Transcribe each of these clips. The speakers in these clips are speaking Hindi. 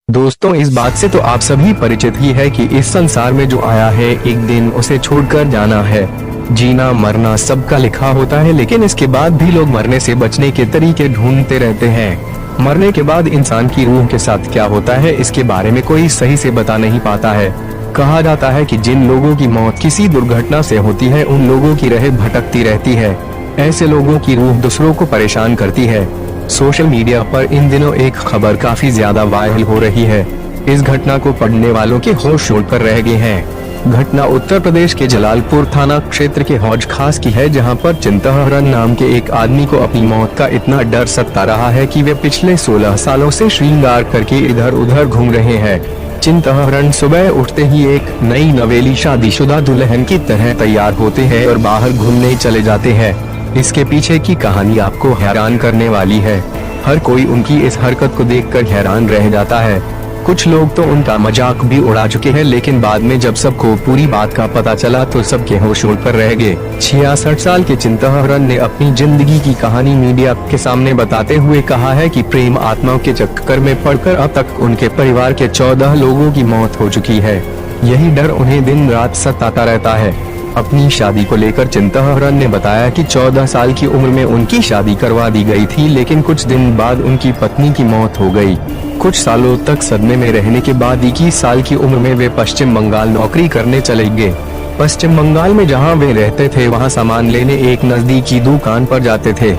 दोस्तों, इस बात से तो आप सभी परिचित ही है कि इस संसार में जो आया है एक दिन उसे छोड़कर जाना है। जीना मरना सबका लिखा होता है, लेकिन इसके बाद भी लोग मरने से बचने के तरीके ढूंढते रहते हैं। मरने के बाद इंसान की रूह के साथ क्या होता है इसके बारे में कोई सही से बता नहीं पाता है। कहा जाता है कि जिन लोगों की मौत किसी दुर्घटना से होती है उन लोगों की राह भटकती रहती है। ऐसे लोगों की रूह दूसरों को परेशान करती है। सोशल मीडिया पर इन दिनों एक खबर काफी ज्यादा वायरल हो रही है। इस घटना को पढ़ने वालों के होश उड़ कर रह गए हैं। घटना उत्तर प्रदेश के जलालपुर थाना क्षेत्र के हौज खास की है, जहां पर चिंताहरण नाम के एक आदमी को अपनी मौत का इतना डर सता रहा है कि वे पिछले 16 सालों से श्रृंगार करके इधर उधर घूम रहे हैं। चिंताहरण सुबह उठते ही एक नई नवेली शादीशुदा दुल्हन की तरह तैयार होते हैं और बाहर घूमने चले जाते हैं। इसके पीछे की कहानी आपको हैरान करने वाली है। हर कोई उनकी इस हरकत को देखकर हैरान रह जाता है। कुछ लोग तो उनका मजाक भी उड़ा चुके हैं, लेकिन बाद में जब सबको पूरी बात का पता चला तो सबके होश उड़ कर रह गए। 66 साल के चिंताहरण ने अपनी जिंदगी की कहानी मीडिया के सामने बताते हुए कहा है कि प्रेम आत्माओं के चक्कर में पड़कर अब तक उनके परिवार के 14 लोगों की मौत हो चुकी है। यही डर उन्हें दिन रात सताता रहता है। अपनी शादी को लेकर चिंताहरण ने बताया कि 14 साल की उम्र में उनकी शादी करवा दी गई थी, लेकिन कुछ दिन बाद उनकी पत्नी की मौत हो गई। कुछ सालों तक सदमे में रहने के बाद 21 साल की उम्र में वे पश्चिम बंगाल नौकरी करने चले गए। पश्चिम बंगाल में जहां वे रहते थे वहां सामान लेने एक नजदीकी दुकान पर जाते थे।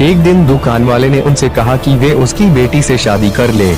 एक दिन दुकान वाले ने उनसे कहा कि वे उसकी बेटी से शादी कर ले।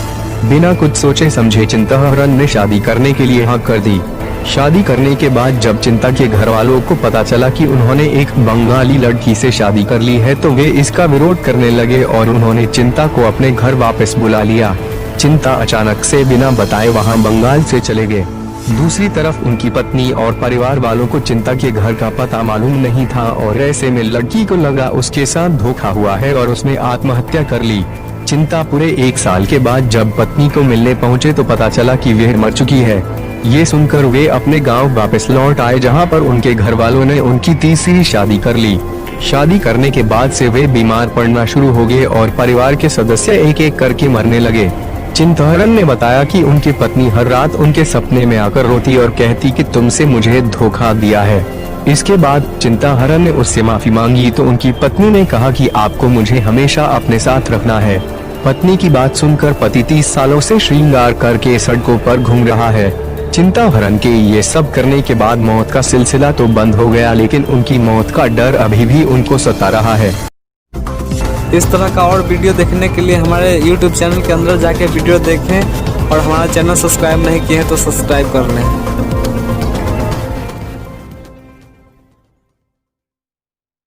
बिना कुछ सोचे समझे चिंताहरण ने शादी करने के लिए हाँ कर दी। शादी करने के बाद जब चिंता के घर वालों को पता चला कि उन्होंने एक बंगाली लड़की से शादी कर ली है तो वे इसका विरोध करने लगे और उन्होंने चिंता को अपने घर वापस बुला लिया। चिंता अचानक से बिना बताए वहां बंगाल से चले गए। दूसरी तरफ उनकी पत्नी और परिवार वालों को चिंता के घर का पता मालूम नहीं था और ऐसे में लड़की को लगा उसके साथ धोखा हुआ है और उसने आत्महत्या कर ली। चिंता पूरे 1 साल के बाद जब पत्नी को मिलने पहुँचे तो पता चला कि वह मर चुकी है। ये सुनकर वे अपने गांव वापस लौट आए, जहां पर उनके घर वालों ने उनकी तीसरी शादी कर ली। शादी करने के बाद से वे बीमार पड़ना शुरू हो गए और परिवार के सदस्य एक एक करके मरने लगे। चिंताहरण ने बताया कि उनकी पत्नी हर रात उनके सपने में आकर रोती और कहती कि तुमसे मुझे धोखा दिया है। इसके बाद चिंताहरण ने उससे माफी मांगी तो उनकी पत्नी ने कहा कि आपको मुझे हमेशा अपने साथ रखना है। पत्नी की बात सुनकर पति 30 सालों से श्रृंगार करके सड़कों पर घूम रहा है। चिंताहरण के ये सब करने के बाद मौत का सिलसिला तो बंद हो गया, लेकिन उनकी मौत का डर अभी भी उनको सता रहा है। इस तरह का और वीडियो देखने के लिए हमारे YouTube चैनल के अंदर जाके वीडियो देखें और हमारा चैनल सब्सक्राइब नहीं किए हैं तो सब्सक्राइब कर लें।